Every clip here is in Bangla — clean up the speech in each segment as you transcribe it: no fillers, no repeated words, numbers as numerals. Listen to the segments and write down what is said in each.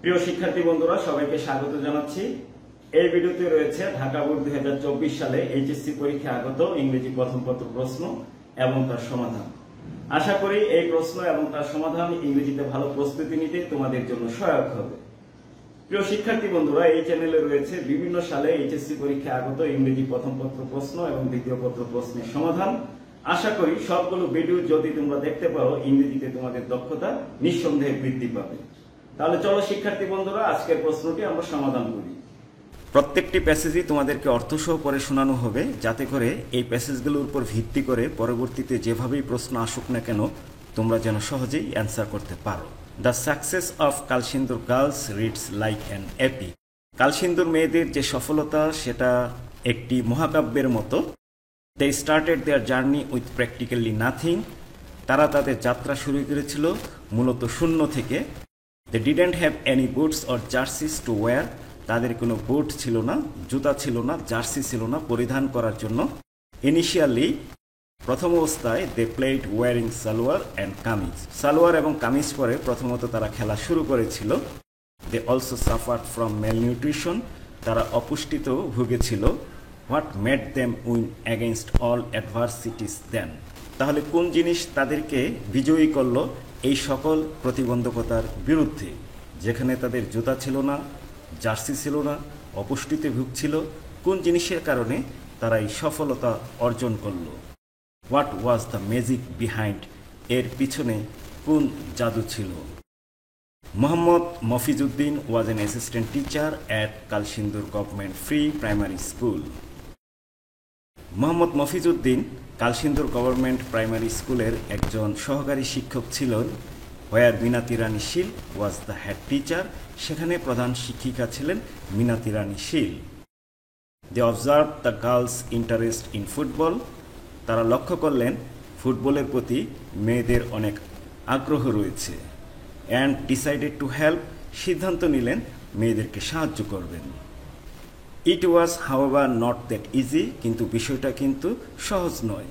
প্রিয় শিক্ষার্থী বন্ধুরা, সবাইকে স্বাগত জানাচ্ছি। এই ভিডিওতে রয়েছে ঢাকা বোর্ড 2024 সালে এইচএসসি পরীক্ষায় আগত ইংরেজি প্রথম পত্র প্রশ্ন এবং তার সমাধান। আশা করি এই প্রশ্ন এবং তার সমাধান ইংরেজিতে ভালো প্রস্তুতি নিতে তোমাদের জন্য সহায়ক হবে। প্রিয় শিক্ষার্থী বন্ধুরা, এই চ্যানেলে রয়েছে বিভিন্ন সালে এইচএসসি পরীক্ষায় আগত ইংরেজি প্রথম পত্র প্রশ্ন এবং দ্বিতীয় পত্র প্রশ্নের সমাধান। আশা করি সবগুলো ভিডিও যদি তোমরা দেখতে পারো, ইংরেজিতে তোমাদের দক্ষতা নিঃসন্দেহে বৃদ্ধি পাবে। তাহলে চলো শিক্ষার্থী বন্ধুরা, আজকের প্রশ্নটি আমরা সমাধান করি। প্রত্যেকটি প্যাসেজই তোমাদেরকে অর্থসহ পড়ে শোনানো হবে, যাতে করে এই প্যাসেজগুলোর উপর ভিত্তি করে পরবর্তীতে যেভাবেই প্রশ্ন আসুক না কেন তোমরা যেন সহজেই অ্যান্সার করতে পারো। The success of Kalsindur girls reads like an epic. Kalsindur মেয়েদের যে সফলতা, সেটা একটি মহাকাব্যের মতো। They started their journey with practically nothing. তারা তাদের যাত্রা শুরু করেছিল মূলত শূন্য থেকে। They didn't have any boots or jerseys to wear. তাদের কোনো বুট ছিল না, জুতা ছিল না, জার্সি ছিল না পরিধান করার জন্য। ইনিশিয়ালি, প্রথম অবস্থায় they played wearing salwar and kameez. Salwar এবং কামিজ পরে প্রথমত তারা খেলা শুরু করেছিল। They also suffered from malnutrition. তারা অপুষ্টিতেও ভুগেছিল। What made them win against all adversities then. তাহলে কোন জিনিস তাদেরকে বিজয়ী করলো এই সকল প্রতিবন্ধকতার বিরুদ্ধে? যেখানে তাদের জুতা ছিল না, জার্সি ছিল না, অপুষ্টিতে ভুগছিল, কোন জিনিসের কারণে তারা এই সফলতা অর্জন করলো? What was the magic behind? এর পিছনে কোন জাদু ছিল? Mohammad Mofizuddin was an assistant teacher at Kalsindur government free primary school. Mohammad Mofizuddin Kalsindur government primary স্কুলের একজন সহকারী শিক্ষক ছিলেন। Where Minati Rani Shil was the head teacher. সেখানে প্রধান শিক্ষিকা ছিলেন Minati Rani Shil. They observe the girls interest in football. তারা লক্ষ্য করলেন ফুটবলের প্রতি মেয়েদের অনেক আগ্রহ রয়েছে। And decided to help. সিদ্ধান্ত নিলেন মেয়েদেরকে সাহায্য করবেন। It was however not that easy. কিন্তু বিষয়টা কিন্তু সহজ নয়।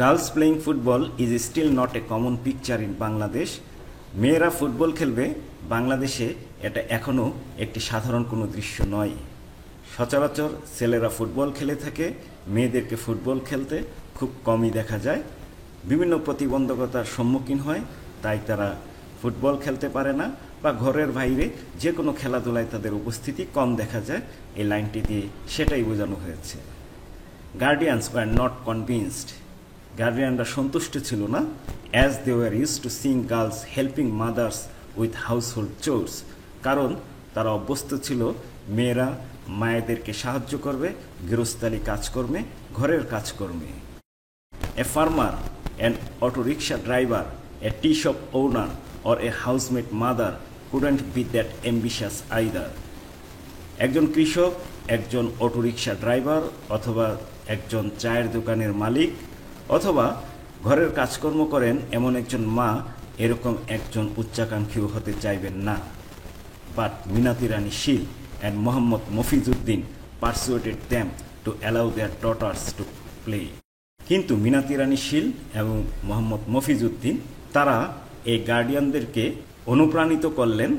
Girls playing football is still not a common picture in Bangladesh. মেয়েরা ফুটবল খেলবে বাংলাদেশে, এটা এখনও একটি সাধারণ কোনো দৃশ্য নয়। সচরাচর ছেলেরা ফুটবল খেলে থাকে, মেয়েদেরকে ফুটবল খেলতে খুব কমই দেখা যায়। বিভিন্ন প্রতিবন্ধকতার সম্মুখীন হয়, তাই তারা ফুটবল খেলতে পারে না, বা ঘরের বাইরে যে কোনো খেলাধুলায় তাদের উপস্থিতি কম দেখা যায়। এই লাইনটি দিয়ে সেটাই বোঝানো হয়েছে। Guardians were not convinced. গার্ডিয়ানরা সন্তুষ্ট ছিল না। As they were use to seeing girls helping mothers with household chores. কারণ তারা অভ্যস্ত ছিল মেয়েরা মায়েদেরকে সাহায্য করবে গৃহস্থালী কাজকর্মে, ঘরের কাজকর্মে। A farmer, an auto rickshaw driver, A T shop owner or a housemaid mother couldn't be that ambitious either. একজন কৃষক, একজন অটোরিকশা ড্রাইভার, অথবা একজন চায়ের দোকানের মালিক, অথবা ঘরের কাজকর্ম করেন এমন একজন মা এরকম একজন উচ্চাকাঙ্ক্ষীও হতে চাইবেন না। But Minati Rani Shil and Mohammad Mofizuddin persuaded them to allow their daughters to play. কিন্তু মিনাতি রানী শীল এবং মোহাম্মদ মফিজউদ্দিন তারা এই গার্ডিয়ানদেরকে অনুপ্রাণিত করলেন,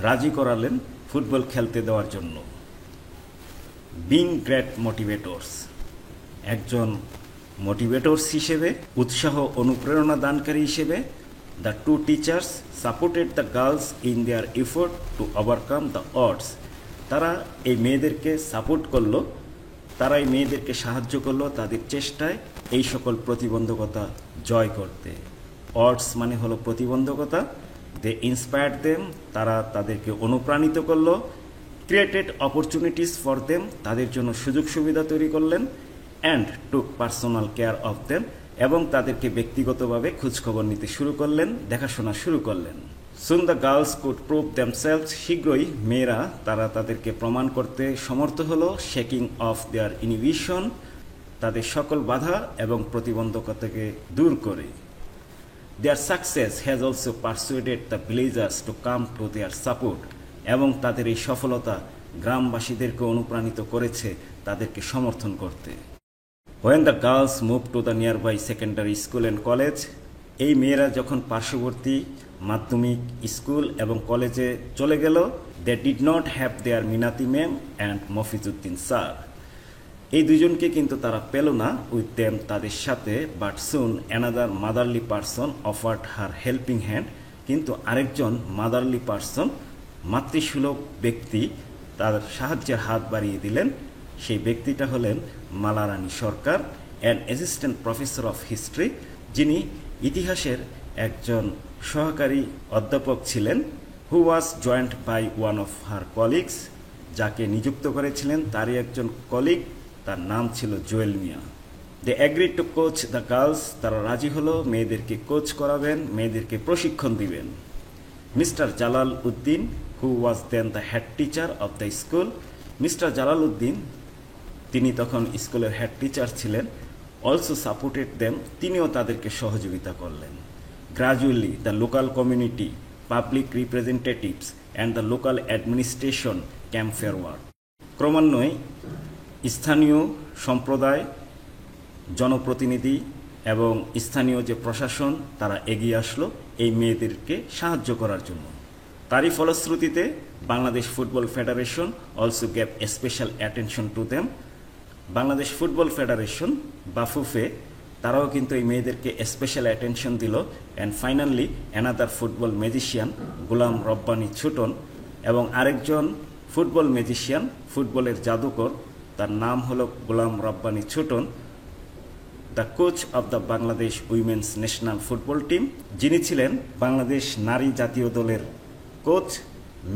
রাজি করালেন ফুটবল খেলতে দেওয়ার জন্য। Being great motivators. একজন মোটিভেটরস হিসেবে, উৎসাহ অনুপ্রেরণা দানকারী হিসেবে, the two teachers supported the girls in their effort to overcome the odds. তারা এই মেয়েদেরকে সাপোর্ট করলো, তারা এই মেয়েদেরকে সাহায্য করলো তাদের চেষ্টায় এই সকল প্রতিবন্ধকতা জয় করতে। অডস মানে হলো প্রতিবন্ধকতা। দে ইন্সপায়ার্ড দেম। তারা তাদেরকে অনুপ্রাণিত করলো। Created opportunities for them. তাদের জন্য সুযোগ সুবিধা তৈরি করলেন। And took personal care of them. এবং তাদেরকে ব্যক্তিগতভাবে খোঁজখবর নিতে শুরু করলেন, দেখাশোনা শুরু করলেন। সুন the girls could prove themselves. শীঘ্রই মেয়েরা তারা তাদেরকে প্রমাণ করতে সমর্থ হলো। Shaking of their inhibition. তাদের সকল বাধা এবং প্রতিবন্ধকতাকে দূর করে। Their success has also persuaded the villagers to come to their support. এবং তাদের এই সফলতা গ্রামবাসীদেরকে অনুপ্রাণিত করেছে তাদেরকে সমর্থন করতে। When the girls moved to the nearby secondary school and college, এই মেয়েরা যখন পার্শ্ববর্তী মাধ্যমিক স্কুল এবং কলেজে চলে গেল, they did not have their Minati ma'am and Mofizuddin sir. এই দুজনকে কিন্তু তারা পেল না উইথ দেম তাদের সাথে, but soon another motherly person offered her helping hand, কিন্তু আরেকজন মাদারলি পারসন, মাতৃসুলভ ব্যক্তি তার সাহায্যের হাত বাড়িয়ে দিলেন। সেই ব্যক্তিটা হলেন Malarani Sarkar, an assistant professor of history, যিনি ইতিহাসের একজন সহকারী অধ্যাপক ছিলেন, who was joined by one of her colleagues, যাকে নিযুক্ত করেছিলেন তারই একজন কলিগ, তার নাম ছিল Joel Mia. They agreed to coach the girls, তারা রাজি হলো মেয়েদেরকে কোচ করাবেন, মেয়েদেরকে প্রশিক্ষণ দিবেন। Mister Jalal Uddin, who was then the head teacher of the school, mister Jalal Uddin, তিনি তখন স্কুলের হেড টিচার ছিলেন, অলসো সাপোর্টেড দেম, তিনিও তাদেরকে সহযোগিতা করলেন। Gradually the local community, public representatives and the local administration came forward, ক্রমান্বয়ে স্থানীয় সম্প্রদায়, জনপ্রতিনিধি এবং স্থানীয় যে প্রশাসন তারা এগিয়ে আসলো এই মেয়েদেরকে সাহায্য করার জন্য। তারই ফলশ্রুতিতে Bangladesh football federation also gave a special attention to them. Bangladesh football federation Bafufe তারাও কিন্তু এই মেয়েদেরকে স্পেশাল অ্যাটেনশন দিল। And finally another football magician Golam Rabbani Chhoton এবং আরেকজন ফুটবল ম্যাজিশিয়ান, ফুটবলের জাদুকর, তার নাম হলো Golam Rabbani Chhoton, the coach of the Bangladesh women's national football team, যিনি ছিলেন বাংলাদেশ নারী জাতীয় দলের কোচ,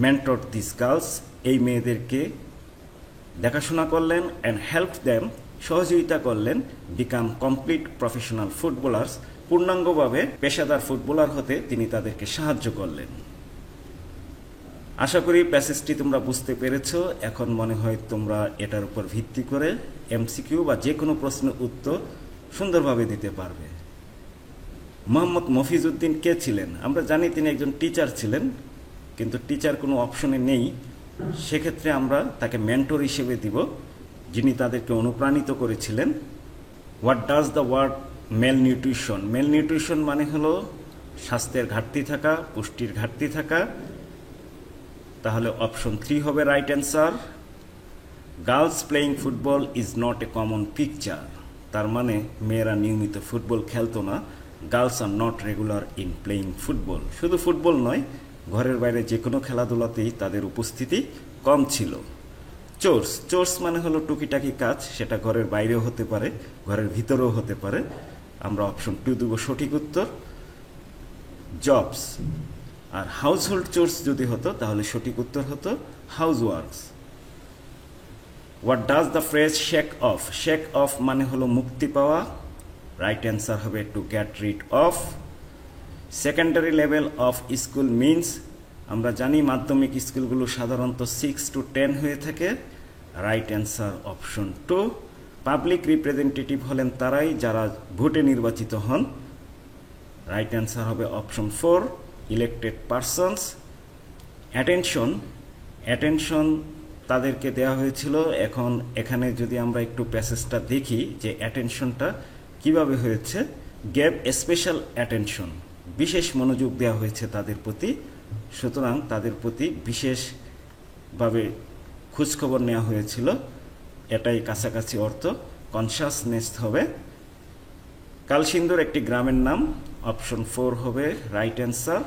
মেন্টর দিস গার্লস, এই মেয়েদেরকে দেখাশোনা করলেন অ্যান্ড হেল্প দেম, সহযোগিতা করলেন, বিকাম কমপ্লিট প্রফেশনাল ফুটবলার্স, পূর্ণাঙ্গভাবে পেশাদার ফুটবলার হতে তিনি তাদেরকে সাহায্য করলেন। আশা করি প্যাসেজটি তোমরা বুঝতে পেরেছো। এখন মনে হয় তোমরা এটার উপর ভিত্তি করে এমসিকিউ বা যে কোনো প্রশ্নের উত্তর সুন্দরভাবে দিতে পারবে। মোহাম্মদ মফিজউদ্দিন কে ছিলেন? আমরা জানি তিনি একজন টিচার ছিলেন, কিন্তু টিচার কোনো অপশনে নেই, সেক্ষেত্রে আমরা তাকে মেন্টর হিসেবে দিব, যিনি তাদেরকে অনুপ্রাণিত করেছিলেন। What does the word malnutrition? Malnutrition মানে হলো স্বাস্থ্যের ঘাটতি থাকা, পুষ্টির ঘাটতি থাকা, তাহলে অপশন 3 হবে right answer. Girls playing football is not a common picture, তার মানে মেয়েরা নিয়মিত ফুটবল খেলতো না। Girls are not regular in playing football, শুধু ফুটবল নয়, ঘরের বাইরে যে কোনো খেলাধুলাতেই তাদের উপস্থিতি কম ছিল। চোর্স, চোর্স মানে হলো টুকিটাকি কাজ, সেটা ঘরের বাইরেও হতে পারে, ঘরের ভিতরেও হতে পারে। আমরা অপশন 2 দেব সঠিক উত্তর। জবস আর হাউসহোল্ড চোর্স যদি হতো তাহলে সঠিক উত্তর হতো house works. What does the phrase shake off? Shake off মানে হলো মুক্তি পাওয়া, রাইট অ্যান্সার হবে to get rid of. Secondary level of school means, আমরা জানি মাধ্যমিক স্কুলগুলো সাধারণত 6 to 10 হয়ে থাকে, right answer option 2। Public representative হলেন তারাই যারা ভোটে নির্বাচিত হন, রাইট অ্যান্সার হবে option 4। Elected persons. Attention, attention তাদেরকে দেওয়া হয়েছিল। এখন এখানে যদি আমরা একটু প্যাসেজটা দেখি যে অ্যাটেনশনটা কিভাবে হয়েছে, গেভ স্পেশাল অ্যাটেনশন, বিশেষ মনোযোগ দেওয়া হয়েছে তাদের প্রতি, সুতরাং তাদের প্রতি বিশেষভাবে খোঁজখবর নেওয়া হয়েছিল, এটাই কাছাকাছি অর্থ। কনসাসনেস হবে। কালসিন্দুর একটি গ্রামের নাম, অপশন 4 হবে right answer.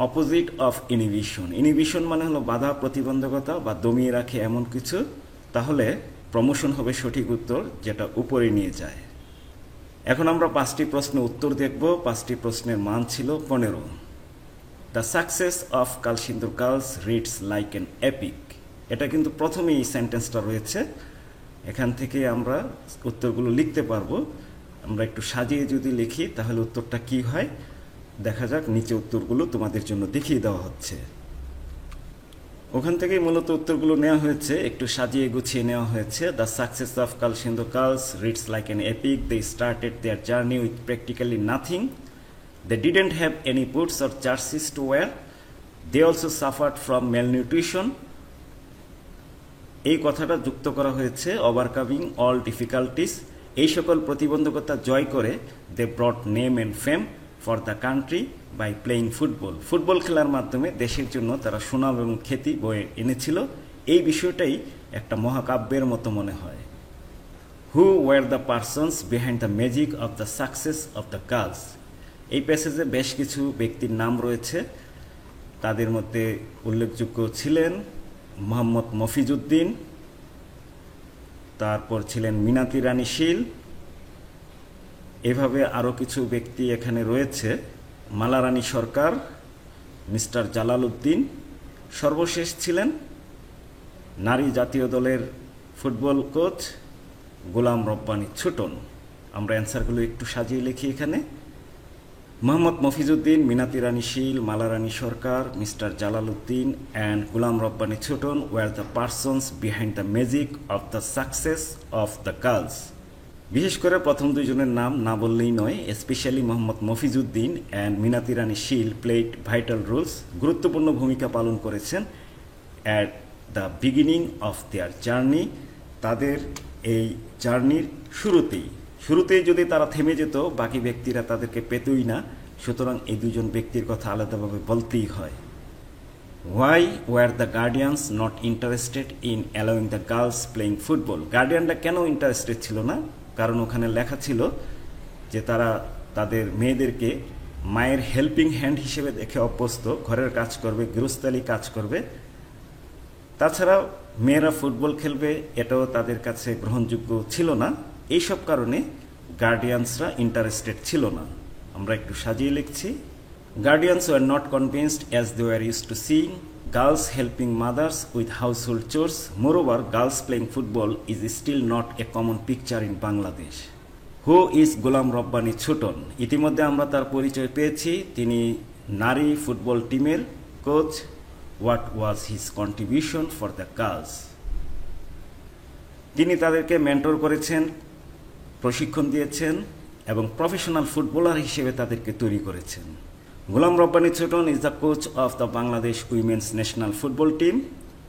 Opposite of inhibition, inhibition মানে হলো বাধা, প্রতিবন্ধকতা বা দমিয়ে রাখে এমন কিছু, তাহলে প্রমোশন হবে সঠিক উত্তর, যেটা উপরে নিয়ে যায়। এখন আমরা 5টি প্রশ্নের উত্তর দেখব। 5টি প্রশ্নের মান ছিল 15। The success of Kalsindur girls reads like an epic, এটা কিন্তু প্রথমেই এই সেন্টেন্সটা রয়েছে, এখান থেকে আমরা উত্তরগুলো লিখতে পারবো। আমরা একটু সাজিয়ে যদি লিখি তাহলে উত্তরটা কি হয় দেখা যাক। নিচে উত্তরগুলো তোমাদের জন্য দেখিয়ে দেওয়া হচ্ছে, ওখান থেকেই মূলত উত্তরগুলো নেওয়া হয়েছে, একটু সাজিয়ে গুছিয়ে নেওয়া হয়েছে। The success of Kalsindur girls reads like an epic, they started their journey with practically nothing, they didn't have any boots or jerseys to wear, they also suffered from malnutrition. এই কথাটা যুক্ত করা হয়েছে ওভারকামিং অল ডিফিকাল্টিস, এই সকল প্রতিবন্ধকতা জয় করে they brought name and fame for the country by playing football. Football খেলার মাধ্যমে দেশের জন্য তারা সুনাম এবং খ্যাতি বয়ে এনেছিল। এই বিষয়টাই একটা মহাকাব্যের মতো মনে হয়। Who were the persons behind the magic of the success of the girls. এই প্যাসেজে বেশ কিছু ব্যক্তির নাম রয়েছে। তাদের মধ্যে উল্লেখযোগ্য ছিলেন মোহাম্মদ মফিজউদ্দিন, তারপর ছিলেন মিনাতি রানী শীল, এভাবে আরও কিছু ব্যক্তি এখানে রয়েছে, মালারানী সরকার, মিস্টার জালাল উদ্দিন। সর্বশেষ ছিলেন নারী জাতীয় দলের ফুটবল কোচ গোলাম রব্বানী ছোটন। আমরা অ্যান্সারগুলো একটু সাজিয়ে লিখি এখানে। Mohammad Mofizuddin, Minati Rani Shil, Malarani Sarkar, mister Jalal Uddin and Golam Rabbani Chhoton were the persons behind the magic of the success of the girls. বিশেষ করে প্রথম দুইজনের নাম না বললেই নয়। Specially Mohammad Mofizuddin and Minati Rani Shil played vital roles, গুরুত্বপূর্ণ ভূমিকা পালন করেছেন at the beginning of their journey. তাদের এই জার্নির শুরুতেই যদি তারা থেমে যেত, বাকি ব্যক্তিরা তাদেরকে পেতই না। সুতরাং এই দুজন ব্যক্তির কথা আলাদাভাবে বলতেই হয়। Why were the guardians not interested in allowing the girls playing football. গার্ডিয়ানরা কেন ইন্টারেস্টেড ছিল না? কারণ ওখানে লেখা ছিল যে তারা তাদের মেয়েদেরকে মায়ের হেল্পিং হ্যান্ড হিসেবে দেখে অভ্যস্ত, ঘরের কাজ করবে, গৃহস্থালী কাজ করবে। তাছাড়া মেয়েরা ফুটবল খেলবে এটাও তাদের কাছে গ্রহণযোগ্য ছিল না। এইসব কারণে গার্ডিয়ানসরা ইন্টারেস্টেড ছিল না। আমরা একটু সাজিয়ে লিখছি। Guardians were not convinced as they were used to seeing girls helping mothers with household chores. Moreover girls playing football is still not a common picture in Bangladesh. Who is Golam Rabbani Chhoton? ইতিমধ্যে আমরা তার পরিচয় পেয়েছি। তিনি নারী ফুটবল টিমের coach. What was his contribution for the girls? তিনি তাদেরকে মেন্টর করেছেন, প্রশিক্ষণ দিয়েছেন এবং প্রফেশনাল ফুটবলার হিসেবে তাদেরকে তৈরি করেছেন। Golam Rabbani Chhoton is the coach of the Bangladesh women's national football team.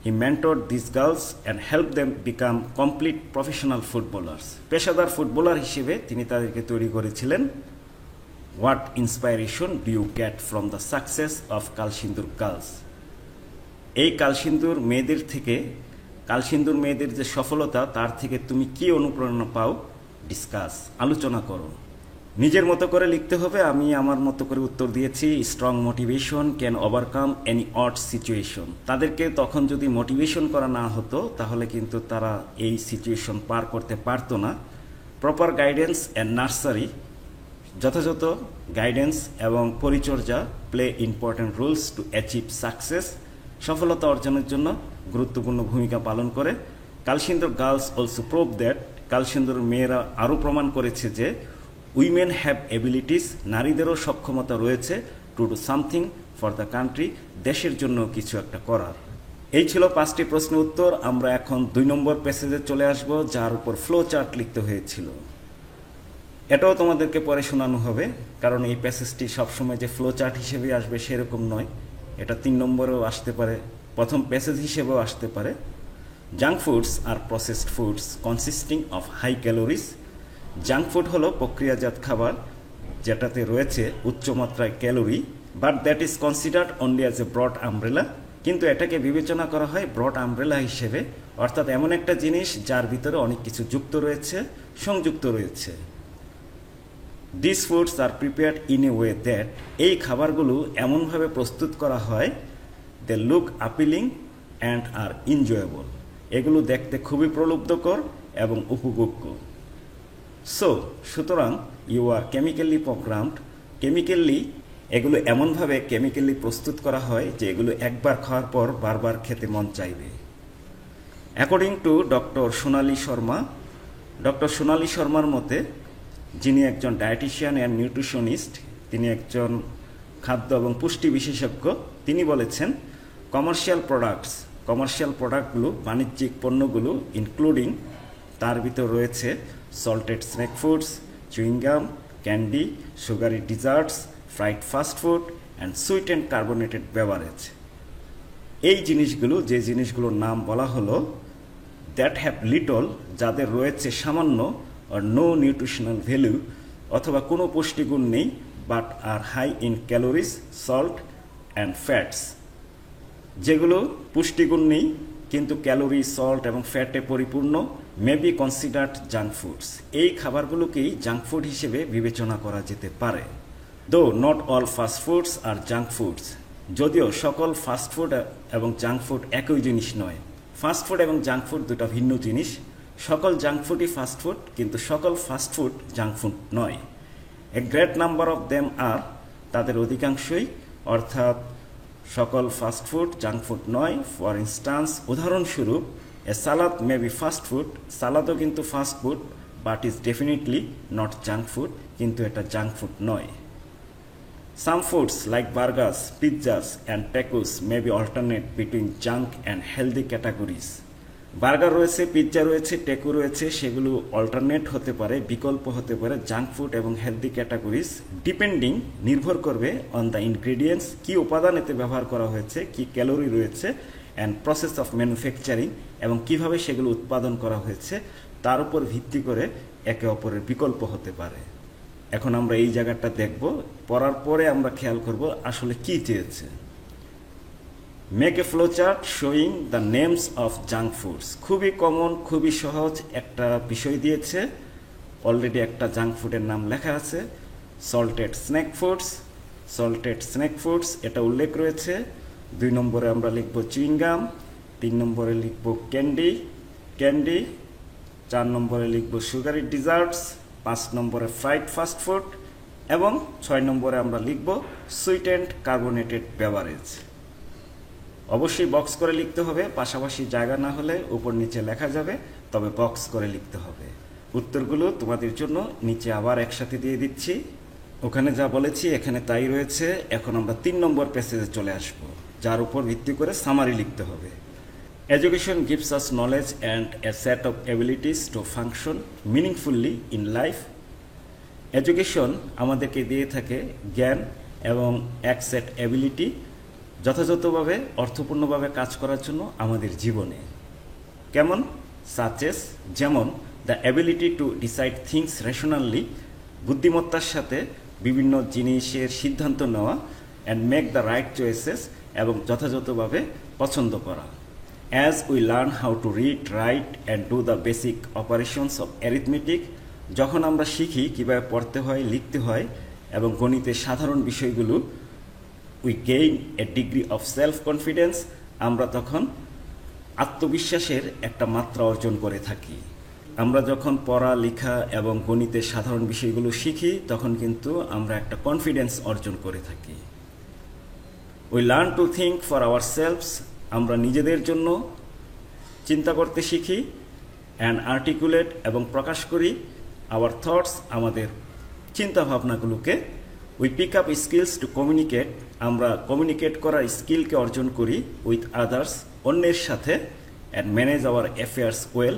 He mentored these girls and helped them become complete professional footballers. পেশাদার ফুটবলার হিসেবে তিনি তাদেরকে তৈরি করেছিলেন। What inspiration do you get from the success of Kalsindur girls? এই কালসিন্দুর মেয়েদের যে সফলতা, তার থেকে তুমি কি অনুপ্রেরণা পাও? ডিসকাস, আলোচনা করো। নিজের মতো করে লিখতে হবে। আমি আমার মতো করে উত্তর দিয়েছি। Strong motivation can overcome any odd situation. তাদেরকে তখন যদি মোটিভেশন করা না হতো তাহলে কিন্তু তারা এই সিচুয়েশন পার করতে পারতো না। প্রপার গাইডেন্স অ্যান্ড নার্সারি, যথাযথ গাইডেন্স এবং পরিচর্যা play important roles to achieve success, সফলতা অর্জনের জন্য গুরুত্বপূর্ণ ভূমিকা পালন করে। Kalsindur girls also prove that, Kalsindur মেয়েরা আরও প্রমাণ করেছে যে উইমেন হ্যাভ এবিলিটিস, নারীদেরও সক্ষমতা রয়েছে to do something for the country, দেশের জন্য কিছু একটা করার। এই ছিল 5টি প্রশ্নের উত্তর। আমরা এখন 2 নম্বর প্যাসেজে চলে আসব, যার উপর ফ্লো চার্ট লিখতে হয়েছিল। এটাও তোমাদেরকে পরে শোনানো হবে, কারণ এই প্যাসেজটি সবসময় যে ফ্লো চার্ট হিসেবে আসবে সেরকম নয়। এটা 3 নম্বরেও আসতে পারে, প্রথম প্যাসেজ হিসেবেও আসতে পারে। Junk foods are processed foods consisting of high calories. Junk food হলো প্রক্রিয়াজাত খাবার যেটাতে রয়েছে উচ্চমাত্রায় calorie, but that is considered only as a broad umbrella. কিন্তু এটাকে বিবেচনা করা হয় ব্রড আমব্রেলা হিসেবে, অর্থাৎ এমন একটা জিনিস যার ভিতরে অনেক কিছু যুক্ত রয়েছে, সংযুক্ত রয়েছে। This foods are prepared in a way that, এই খাবারগুলো এমনভাবে প্রস্তুত করা হয় they look appealing and are enjoyable, এগুলো দেখতে খুবই প্রলুব্ধকর এবং উপভোগ্য। সুতরাং you are chemically programmed, chemically এগুলো এমনভাবে কেমিক্যালি প্রস্তুত করা হয় যে এগুলো একবার খাওয়ার পর বারবার খেতে মন চাইবে। According to doctor Sonali Sharma, doctor Sonali শর্মার মতে, যিনি একজন ডায়েটিশিয়ান অ্যান্ড নিউট্রিশনিস্ট, তিনি একজন খাদ্য এবং পুষ্টি বিশেষজ্ঞ, তিনি বলেছেন কমার্শিয়াল প্রোডাক্টগুলো, বাণিজ্যিক পণ্যগুলো ইনক্লুডিং, তার ভিতর রয়েছে salted snack foods, chewing gum, candy, sugary deserts, fried fast food and sweet and carbonated beverage. এই জিনিসগুলো, যে জিনিসগুলোর নাম বলা হলো, দ্যাট হ্যাভ লিটল, যাদের রয়েছে সামান্য আর নো নিউট্রিশনাল ভ্যালু, অথবা কোনো পুষ্টিগুণ নেই, but are high in calories, salt and fats. যেগুলো পুষ্টিগুণ নেই কিন্তু ক্যালোরি, সল্ট এবং ফ্যাটে পরিপূর্ণ, may be considered junk foods. এই খাবারগুলোকেই জাঙ্ক ফুড হিসেবে বিবেচনা করা যেতে পারে। Though not all fast foods are junk foods. যদিও সকল ফাস্ট ফুড এবং জাঙ্ক ফুড একই জিনিস নয়। ফাস্ট ফুড এবং জাঙ্ক ফুড দুটো ভিন্ন জিনিস। সকল জাঙ্ক ফুডই ফাস্ট ফুড, কিন্তু সকল ফাস্ট ফুড জাঙ্ক ফুড নয়। A great number of them are, তাদের অধিকাংশই, অর্থাৎ সকল ফাস্ট ফুড জাঙ্ক ফুড নয়। ফর ইনস্টান্স, উদাহরণস্বরূপ, a salad may be fast food, সালাদও কিন্তু fast food, but is definitely not junk food, কিন্তু এটা জাঙ্ক ফুড নয়। Some foods like burgers, pizzas and tacos may be alternate between junk and healthy categories. Burger রয়েছে, পিৎজা রয়েছে, টেকো রয়েছে, সেগুলো অল্টারনেট হতে পারে, বিকল্প হতে পারে জাঙ্ক ফুড এবং হেলদি ক্যাটাগরিজ, ডিপেন্ডিং, নির্ভর করবে অন দ্য ইনগ্রেডিয়েন্টস, কি উপাদান এতে ব্যবহার করা হয়েছে, কি ক্যালোরি রয়েছে, অ্যান্ড প্রসেস অফ ম্যানুফ্যাকচারিং, এবং কিভাবে সেগুলো উৎপাদন করা হয়েছে, তার উপর ভিত্তি করে একে অপরের বিকল্প হতে পারে। এখন আমরা এই জায়গাটা দেখব, পড়ার পরে আমরা খেয়াল করব আসলে কি চেয়েছে। Make a flow chart showing the names of junk foods. খুবই কমন, খুবই সহজ একটা বিষয় দিয়েছে। অলরেডি একটা জাঙ্ক ফুডের নাম লেখা আছে, salted snack foods. Salted snack foods এটা উল্লেখ রয়েছে। 2 নম্বরে আমরা লিখব চুইংগাম, 3 নম্বরে লিখব ক্যান্ডি, 4 নম্বরে লিখব সুগারি ডিজার্টস, 5 নম্বরে ফ্রাইড ফাস্ট ফুড, এবং 6 নম্বরে আমরা লিখব সুইট অ্যান্ড কার্বোনেটেড বেভারেজ। অবশ্যই বক্স করে লিখতে হবে, পাশাপাশি জায়গা না হলে উপর নিচে লেখা যাবে, তবে বক্স করে লিখতে হবে। উত্তরগুলো তোমাদের জন্য নিচে আবার একসাথে দিয়ে দিচ্ছি। ওখানে যা বলেছি এখানে তাই রয়েছে। এখন আমরা 3 নম্বর প্যাসেজে চলে আসব, যার উপর ভিত্তি করে সামারি লিখতে হবে। Education gives us knowledge and a set of abilities to function meaningfully in life. Education আমাদেরকে দিয়ে থাকে জ্ঞান এবং এক সেট অ্যাবিলিটি, যথাযথভাবে অর্থপূর্ণভাবে কাজ করার জন্য আমাদের জীবনে। কেমন? সাচেস, যেমন the ability to decide things rationally, বুদ্ধিমত্তার সাথে বিভিন্ন জিনিসের সিদ্ধান্ত নেওয়া, and make the right choices, এবং যথাযথভাবে পছন্দ করা। As we learn how to read, write and do the basic operations of arithmetic, যখন আমরা শিখি কিভাবে পড়তে হয়, লিখতে হয় এবং গণিতের সাধারণ বিষয়গুলো, we gain a degree of self-confidence, আমরা তখন আত্মবিশ্বাসের একটা মাত্রা অর্জন করে থাকি। আমরা যখন পড়া, লেখা এবং গণিতের সাধারণ বিষয়গুলো শিখি তখন কিন্তু আমরা একটা কনফিডেন্স অর্জন করে থাকি। We learn to think for ourselves, আমরা নিজেদের জন্য চিন্তা করতে শিখি, অ্যান্ড আর্টিকুলেট এবং প্রকাশ করি আওয়ার থটস, আমাদের চিন্তা ভাবনাগুলোকে। We pick up skills to communicate, আমরা কমিউনিকেট করার স্কিলকে অর্জন করি উইথ আদার্স, অন্যের সাথে, and manage our affairs well,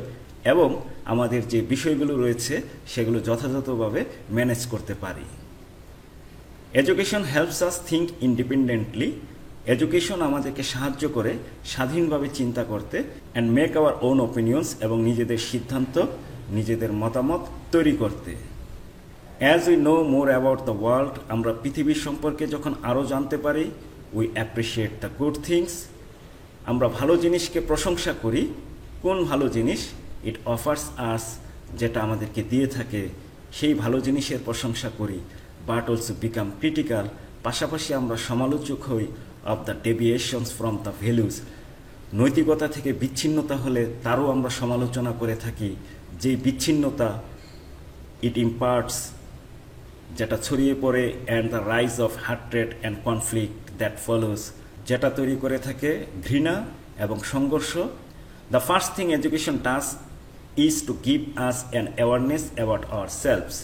এবং আমাদের যে বিষয়গুলো রয়েছে সেগুলো যথাযথভাবে ম্যানেজ করতে পারি। Education helps us think independently, education আমাদেরকে সাহায্য করে স্বাধীনভাবে চিন্তা করতে, and make our own opinions, এবং নিজেদের সিদ্ধান্ত, নিজেদের মতামত তৈরি করতে। As we know more about the world, আমরা পৃথিবীর সম্পর্কে যখন আরও জানতে পারি, we appreciate the good things, আমরা ভালো জিনিসকে প্রশংসা করি। কোন ভালো জিনিস? ইট অফার্স আস, যেটা আমাদেরকে দিয়ে থাকে সেই ভালো জিনিসের প্রশংসা করি। বাট অলসো বিকাম ক্রিটিক্যাল, পাশাপাশি আমরা সমালোচক হই of the deviations from the values, নৈতিকতা থেকে বিচ্ছিন্নতা হলে তারও আমরা সমালোচনা করে থাকি। যেই বিচ্ছিন্নতা, ইট ইম্পার্টস, যেটা ছড়িয়ে পড়ে, and the rise of hatred and conflict that follows, যেটা তৈরি করে থাকে ঘৃণা এবং সংঘর্ষ। The first thing education does is to give us an awareness about ourselves,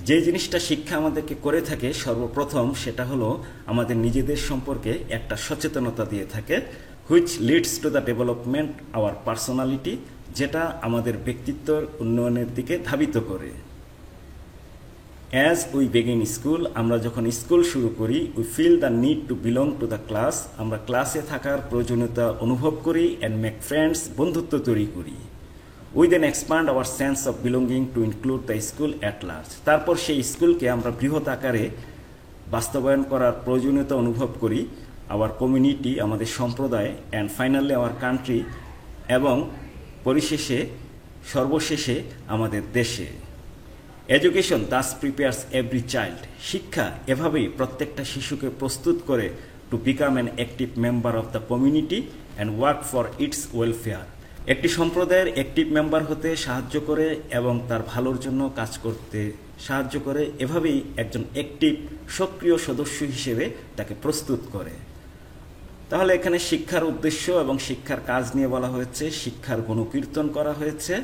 যে জিনিসটা শিক্ষা আমাদেরকে করে থাকে সর্বপ্রথম সেটা হলো আমাদের নিজেদের সম্পর্কে একটা সচেতনতা দিয়ে থাকে, which leads to the development our personality, যেটা আমাদের ব্যক্তিত্বর উন্নয়নের দিকে ধাবিত করে। অ্যাজ উই বিগিন স্কুল, আমরা যখন স্কুল শুরু করি, we feel the need to belong to the class, আমরা ক্লাসে থাকার প্রয়োজনীয়তা অনুভব করি, অ্যান্ড মেক ফ্রেন্ডস, বন্ধুত্ব তৈরি করি। We then expand our sense of belonging to include the school at large, তারপর সেই স্কুলকে আমরা বৃহৎ আকারে বাস্তবায়ন করার প্রয়োজনীয়তা অনুভব করি, আওয়ার কমিউনিটি, আমাদের সম্প্রদায়, অ্যান্ড ফাইনালি আওয়ার কান্ট্রি, এবং পরিশেষে সর্বশেষে আমাদের দেশে। Education Das prepares every child. শিক্ষা এভাবেই প্রত্যেকটা শিশুকে প্রস্তুত করে to become an active member of the community and work for its welfare. একটি সম্প্রদায়ের অ্যাক্টিভ মেম্বার হতে সাহায্য করে এবং তার ভালোর জন্য কাজ করতে সাহায্য করে। এভাবেই একজন অ্যাক্টিভ সক্রিয় সদস্য হিসেবে তাকে প্রস্তুত করে। তাহলে এখানে শিক্ষার উদ্দেশ্য এবং শিক্ষার কাজ নিয়ে বলা হয়েছে, শিক্ষার গুণকীর্তন করা হয়েছে।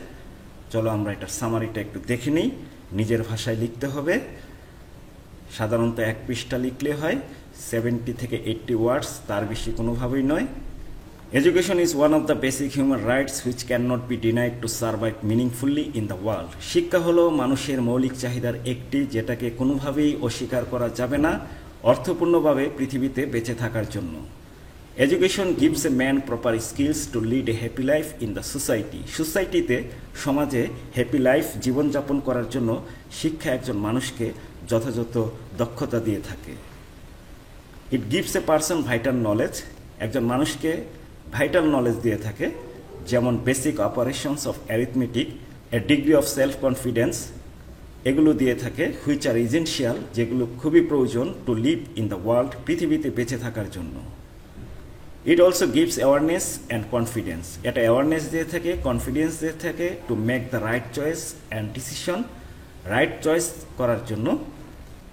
চলো আমরা এটার সামারিটা একটু দেখে নিই। নিজের ভাষায় লিখতে হবে। সাধারণত 1 পৃষ্ঠা লিখলে হয়, 70 থেকে 80 ওয়ার্ডস, তার বেশি কোনোভাবেই নয়। Education is one of the basic human rights which can not be denied to survive meaningfully in the world. শিক্ষা হলো মানুষের মৌলিক চাহিদার একটি, যেটাকে কোনোভাবেই অস্বীকার করা যাবে না অর্থপূর্ণভাবে পৃথিবীতে বেঁচে থাকার জন্য। Education gives a man proper skills to lead a happy life in the society. সোসাইটিতে, সমাজে হ্যাপি লাইফ জীবনযাপন করার জন্য শিক্ষা একজন মানুষকে যথাযথ দক্ষতা দিয়ে থাকে। It gives a person vital knowledge. একজন মানুষকে ভাইটাল নলেজ দিয়ে থাকে, যেমন basic operations of arithmetic, a degree of self confidence, এগুলো দিয়ে থাকে। হুইচ আর ইসেনশিয়াল, যেগুলো খুবই প্রয়োজন to live in the world, পৃথিবীতে বেঁচে থাকার জন্য। It also gives awareness and confidence. এটা অ্যাওয়ারনেস দিয়ে থাকে, কনফিডেন্স দিয়ে থাকে to make the right choice and decision, right choice করার জন্য,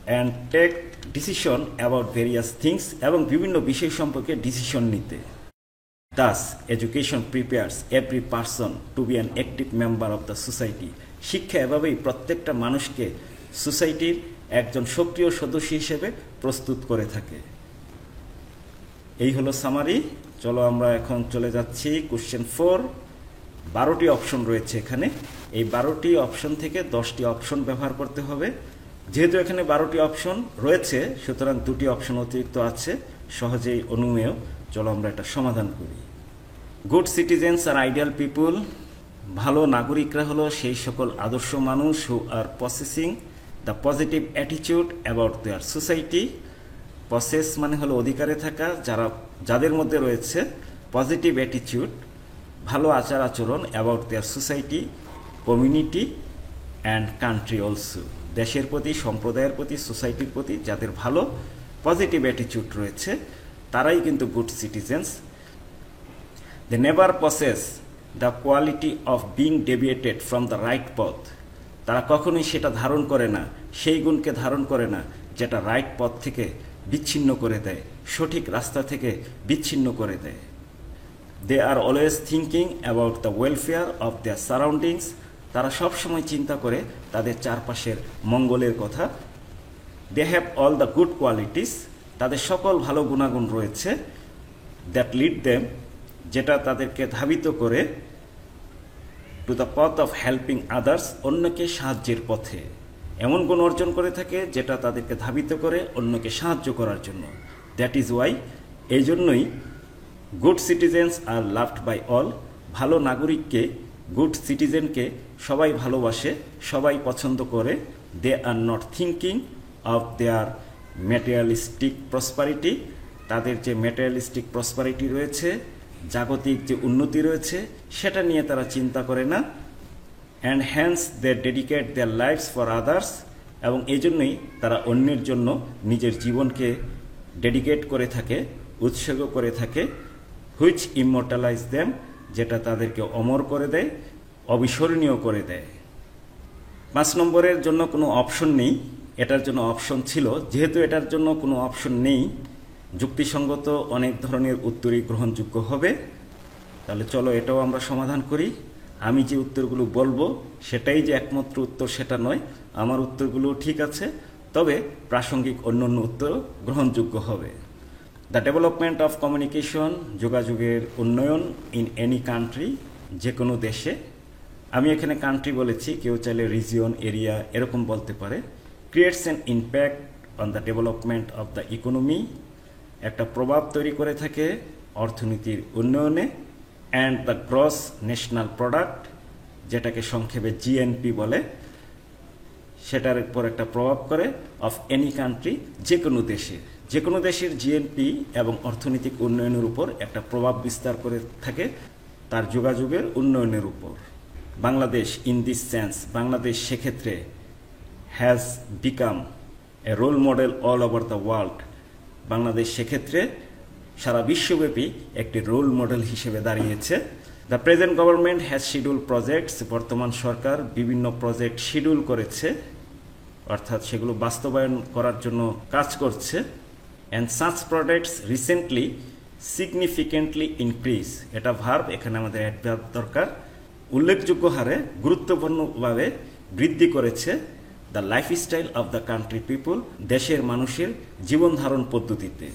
and take decision about various things, এবং বিভিন্ন বিষয় সম্পর্কে ডিসিশন নিতে। Thus, education prepares every person to be an active member of the society. শিক্ষা এভাবেই প্রত্যেকটা মানুষকে সোসাইটির একজন সক্রিয় সদস্য হিসেবে প্রস্তুত করে থাকে। এই হলো সামারি। চলো আমরা এখন চলে যাচ্ছি কোশ্চেন 4। 12টি অপশন রয়েছে এখানে। এই 12টি অপশন থেকে 10টি অপশন ব্যবহার করতে হবে। যেহেতু এখানে 12টি অপশন রয়েছে, সুতরাং 2টি অপশন অতিরিক্ত আছে, সহজেই অনুমেয়। চলো আমরা এটা সমাধান করি। Good citizens are ideal people. ভালো নাগরিকরা হলো সেই সকল আদর্শ মানুষ who are possessing the positive attitude about their society. Possess মানে হলো অধিকারে থাকা, যাদের মধ্যে রয়েছে পজিটিভ অ্যাটিটিউড, ভালো আচার আচরণ, about their society, community and country also. দেশের প্রতি, সম্প্রদায়ের প্রতি, সোসাইটির প্রতি যাদের ভালো পজিটিভ অ্যাটিটিউড রয়েছে, তারাই কিন্তু good citizens. They never possess the quality of being deviated from the right path. তারা কখনোই সেটা ধারণ করে না, সেই গুণকে ধারণ করে না যেটা রাইট পথ থেকে বিচ্ছিন্ন করে দেয়, সঠিক রাস্তা থেকে বিচ্ছিন্ন করে দেয়। They are always thinking about the welfare of their surroundings. তারা সবসময় চিন্তা করে তাদের চারপাশের মঙ্গলের কথা। They have all the good qualities. তাদের সকল ভালো গুণাগুণ রয়েছে। That lead them, যেটা তাদেরকে ধাবিত করে টু দ্য পথ অফ হেল্পিং আদার্স, অন্যকে সাহায্যের পথে। এমন গুণ অর্জন করে থাকে যেটা তাদেরকে ধাবিত করে অন্যকে সাহায্য করার জন্য। দ্যাট ইজ ওয়াই, এই জন্যই good citizens are loved by all. ভালো নাগরিককে, গুড সিটিজেনকে সবাই ভালোবাসে, সবাই পছন্দ করে। They are not thinking of their materialistic prosperity. তাদের যে ম্যাটেরিয়ালিস্টিক প্রসপারিটি রয়েছে, জাগতিক যে উন্নতি রয়েছে, সেটা নিয়ে তারা চিন্তা করে না। And hence they dedicate their lives for others, এবং এই জন্যই তারা অন্যের জন্য নিজের জীবনকে ডেডিকেট করে থাকে, উৎসর্গ করে থাকে। হুইচ ইমমর্টালাইজ দেম, যেটা তাদেরকে অমর করে দেয়, অবিস্মরণীয় করে দেয়। 5 নম্বরের জন্য কোনো অপশন নেই, এটার জন্য অপশন ছিল। যেহেতু এটার জন্য কোনো অপশন নেই, যুক্তিসঙ্গত অনেক ধরনের উত্তরই গ্রহণযোগ্য হবে। তাহলে চলো এটাও আমরা সমাধান করি। আমি যে উত্তরগুলো বলবো সেটাই যে একমাত্র উত্তর সেটা নয়, আমার উত্তরগুলো ঠিক আছে, তবে প্রাসঙ্গিক অন্যান্য উত্তর গ্রহণযোগ্য হবে। দ্য ডেভেলপমেন্ট অফ কমিউনিকেশন, যোগাযোগের উন্নয়ন ইন এনি কান্ট্রি, যে কোনো দেশে। আমি এখানে কান্ট্রি বলেছি, কেউ চাইলে রিজিয়ন, এরিয়া এরকম বলতে পারে। Creates an impact on the development of the economy, একটা প্রভাব তৈরি করে থাকে অর্থনীতির উন্নয়নে। And the gross national product, যেটাকে সংক্ষেপে জিএনপি বলে, সেটার উপর একটা প্রভাব করে অফ এনি কান্ট্রি, যে কোনো দেশের জিএনপি এবং অর্থনৈতিক উন্নয়নের উপর একটা প্রভাব বিস্তার করে থাকে তার যোগাযোগের উন্নয়নের উপর। Bangladesh in this sense, Bangladesh সেক্ষেত্রে has become a role model all over the world, Bangladesh সেক্ষেত্রে সারা বিশ্বব্যাপী একটি রোল মডেল হিসেবে দাঁড়িয়েছে। The present government has schedule projects, বর্তমান সরকার বিভিন্ন প্রজেক্ট শিডিউল করেছে, অর্থাৎ সেগুলো বাস্তবায়ন করার জন্য কাজ করছে। And such projects recently significantly increase, এটা ভার্ব, এখানে আমাদের অ্যাডভার্ব দরকার। উল্লেখযোগ্য হারে গুরুত্বপূর্ণভাবে বৃদ্ধি করেছে the lifestyle of the country people, দেশের মানুষের জীবন ধারণ পদ্ধতিতে।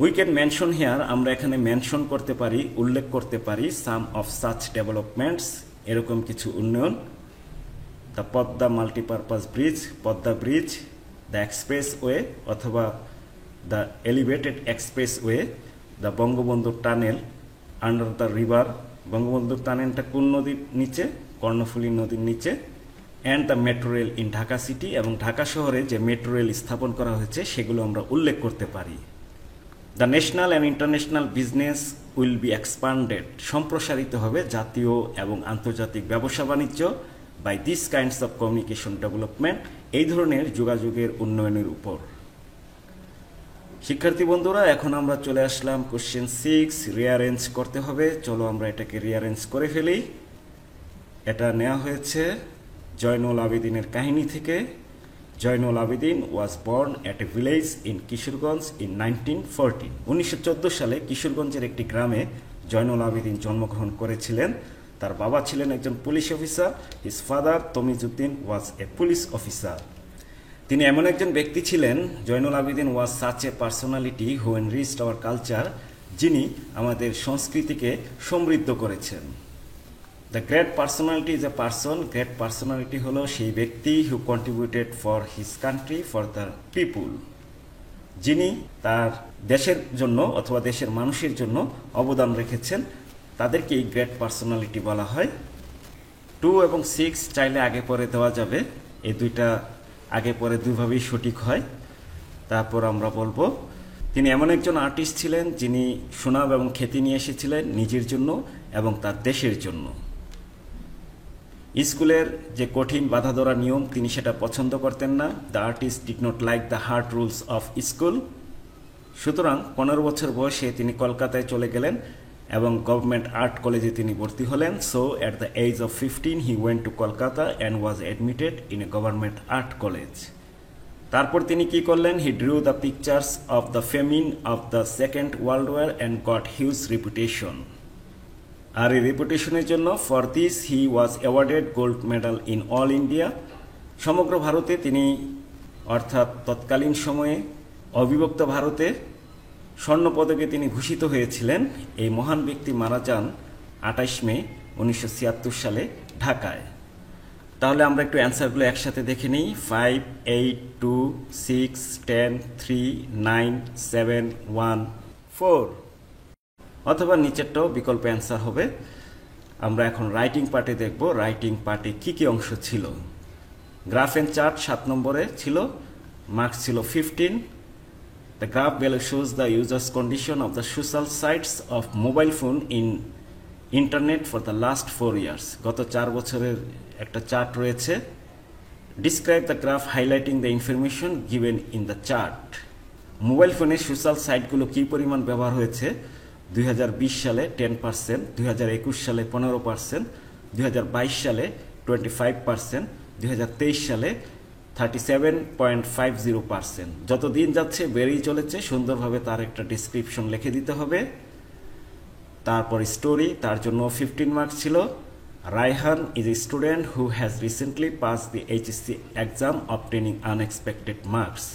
উই ক্যান মেনশন হেয়ার, আমরা এখানে মেনশন করতে পারি, উল্লেখ করতে পারি সাম অফ সাচ ডেভেলপমেন্টস, এরকম কিছু উন্নয়ন। The Padma multipurpose bridge, Padma bridge, the expressway অথবা the elevated expressway, the Bangabandhu tunnel under the river, Bangabandhu টানেলটা কোন নদীর নিচে? কর্ণফুলী নদীর নিচে। And the metro rail in Dhaka city, এবং ঢাকা শহরে যে মেট্রো রেল স্থাপন করা হয়েছে সেগুলো আমরা উল্লেখ করতে পারি। The national and international business will be expanded, সম্প্রসারিত হবে জাতীয় এবং আন্তর্জাতিক ব্যবসা বাণিজ্য by this kinds of communication development, এই ধরনের যোগাযোগের উন্নয়নের উপর। শিক্ষার্থী বন্ধুরা, এখন আমরা চলে আসলাম কোশ্চেন 6, রিঅ্যারেঞ্জ করতে হবে। চলো আমরা এটাকে রিঅ্যারেঞ্জ করে ফেলি। এটা নেওয়া হয়েছে জয়নুল আবেদিনের কাহিনী থেকে। Zainul Abedin was born at a village in Kishoreganj in 1914, 1914 সালে কিশোরগঞ্জের একটি গ্রামে জয়নুল আবেদিন জন্মগ্রহণ করেছিলেন। তার বাবা ছিলেন একজন police officer, his father Tamizuddin was a police officer. তিনি এমন একজন ব্যক্তি ছিলেন, Zainul Abedin was such a personality who enriched our culture, যিনি আমাদের সংস্কৃতিকে সমৃদ্ধ করেছেন। The great personality is a person, great personality হলো সেই ব্যক্তি who contributed for his country, for the people, যিনি তার দেশের জন্য অথবা দেশের মানুষের জন্য অবদান রেখেছেন, তাদেরকেই গ্রেট পার্সোনালিটি বলা হয়। 2 এবং 6 চাইলে আগে পরে দেওয়া যাবে, এই দুইটা আগে পরে দুইভাবেই সঠিক হয়। তারপর আমরা বলবো তিনি এমন একজন আর্টিস্ট ছিলেন যিনি সুনাম এবং খ্যাতি নিয়ে এসেছিলেন নিজের জন্য এবং তার দেশের জন্য। স্কুলের যে কঠিন বাধা ধরা নিয়ম তিনি সেটা পছন্দ করতেন না। The artist did not like the hard rules of school. সুতরাং 15 বছর বয়সে তিনি কলকাতায় চলে গেলেন এবং গভর্নমেন্ট আর্ট কলেজে তিনি ভর্তি হলেন। So at the age of 15 he went to Kolkata and was admitted in a government art college. তারপর তিনি কি করলেন? He drew the pictures of the famine of the second world war and got huge reputation. আর এই রেপুটেশনের জন্য for this he was awarded gold medal in all India. সমগ্র ভারতে তিনি, অর্থাৎ তৎকালীন সময়ে অবিভক্ত ভারতে, স্বর্ণপদকে তিনি ভূষিত হয়েছিলেন। এই মহান ব্যক্তি মারা যান 28 মে 1976 সালে ঢাকায়। তাহলে আমরা একটু অ্যান্সারগুলো একসাথে দেখে নিই। 5, 8, 2, 6, 10, 3, 9, 7, 1, 4, অথবা নিচেরটাও বিকল্প অ্যান্সার হবে। আমরা এখন রাইটিং পার্টে দেখব রাইটিং পার্টে কি কি অংশ ছিল। গ্রাফ এন্ড চার্ট 7 নম্বরে ছিল, মার্কস ছিল 15। The graph below shows the user's condition of the social sites of mobile phone in internet for the last 4 years. গত 4 বছরের একটা চার্ট রয়েছে। Describe the graph highlighting the information given in the chart. Mobile ফোনে সোশ্যাল সাইটগুলো কী পরিমাণ ব্যবহার হয়েছে? 2020 সালে 10%, 2021 সালে 15%, 2022 সালে 25%, 2023 সালে 37.50%। যত দিন যাচ্ছে বেড়েই চলেছে। সুন্দরভাবে তার একটা ডিসক্রিপশন লিখে দিতে হবে। তারপর স্টোরি, তার জন্য 15 মার্কস ছিল। Raihan is a student who has recently pass the HSC exam obtaining unexpected marks.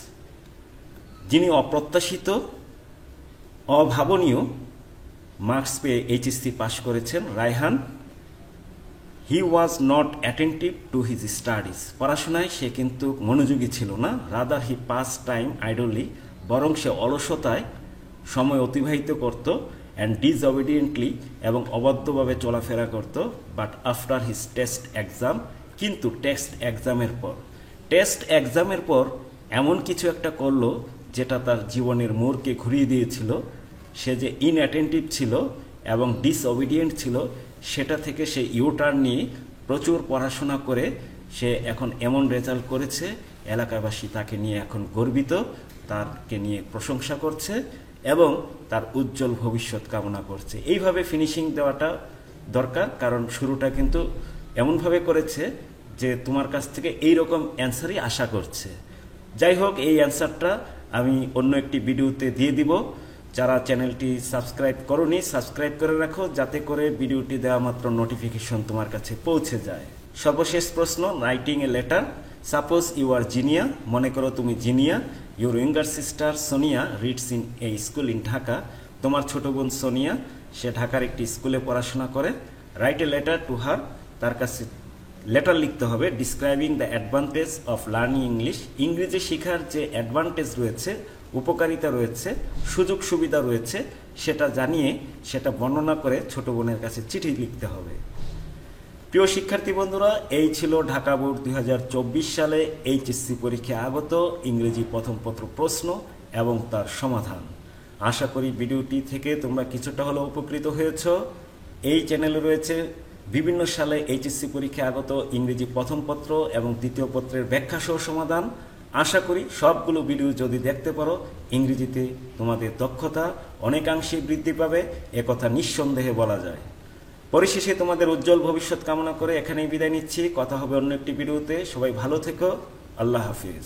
যিনি অপ্রত্যাশিত, অভাবনীয় মার্কস পেয়ে এইচএসসি পাশ করেছেন, Raihan. He was not attentive to his studies. পড়াশোনায় সে কিন্তু মনোযোগী ছিল না। Rather he pass time idly, বরং সে অলসতায় সময় অতিবাহিত করত। অ্যান্ড ডিসঅবিডিয়েন্টলি, এবং অবাধ্যভাবে চলাফেরা করত। But after his test exam, কিন্তু টেস্ট এক্সামের পর। টেস্ট এক্সামের পর এমন কিছু একটা করলো যেটা তার জীবনের মোড়কে ঘুরিয়ে দিয়েছিল। সে যে ইনঅ্যাটেন্টিভ ছিল এবং ডিসঅবিডিয়েন্ট ছিল, সেটা থেকে সে ইউটার্ন নিয়ে প্রচুর পড়াশোনা করে সে এখন এমন রেজাল্ট করেছে, এলাকাবাসী তাকে নিয়ে এখন গর্বিত, তাকে নিয়ে প্রশংসা করছে এবং তার উজ্জ্বল ভবিষ্যৎ কামনা করছে। এইভাবে ফিনিশিং দেওয়াটা দরকার, কারণ শুরুটা কিন্তু এমনভাবে করেছে যে তোমার কাছ থেকে এই রকম অ্যান্সারই আশা করছে। যাই হোক, এই অ্যান্সারটা আমি অন্য একটি ভিডিওতে দিয়ে দিব। যারা চ্যানেলটি সাবস্ক্রাইব করোনি, সাবস্ক্রাইব করে রাখো, যাতে করে ভিডিওটি দেওয়া মাত্র নোটিফিকেশন তোমার কাছে পৌঁছে যায়। সর্বশেষ প্রশ্ন, writing a letter. Suppose you are Zinia, মনে করো তুমি Zinia. Your younger sister Sonia reads in a school in Dhaka. তোমার ছোট বোন সোনিয়া, সে ঢাকার একটি স্কুলে পড়াশোনা করে। Write a letter to her, তার কাছে লেটার লিখতে হবে describing the advantage of learning English. ইংরেজি শেখার যে অ্যাডভান্টেজ রয়েছে, উপকারিতা রয়েছে, সুযোগ সুবিধা রয়েছে, সেটা জানিয়ে সেটা বর্ণনা করে ছোট বোনের কাছে চিঠি লিখতে হবে। প্রিয় শিক্ষার্থী বন্ধুরা, এই ছিল ঢাকা বোর্ড 2024 সালে এইচএসসি পরীক্ষায় আগত ইংরেজি প্রথম পত্র প্রশ্ন এবং তার সমাধান। আশা করি ভিডিওটি থেকে তোমরা কিছুটা হলেও উপকৃত হয়েছ। এই চ্যানেলে রয়েছে বিভিন্ন সালে এইচএসসি পরীক্ষায় আগত ইংরেজি প্রথম পত্র এবং দ্বিতীয় পত্রের ব্যাখ্যা সহ সমাধান। আশা করি সবগুলো ভিডিও যদি দেখতে পারো, ইংরেজিতে তোমাদের দক্ষতা অনেকাংশে বৃদ্ধি পাবে, একথা নিঃসন্দেহে বলা যায়। পরিশেষে তোমাদের উজ্জ্বল ভবিষ্যৎ কামনা করে এখানেই বিদায় নিচ্ছি। কথা হবে অন্য একটি ভিডিওতে। সবাই ভালো থেকো। আল্লাহ হাফিজ।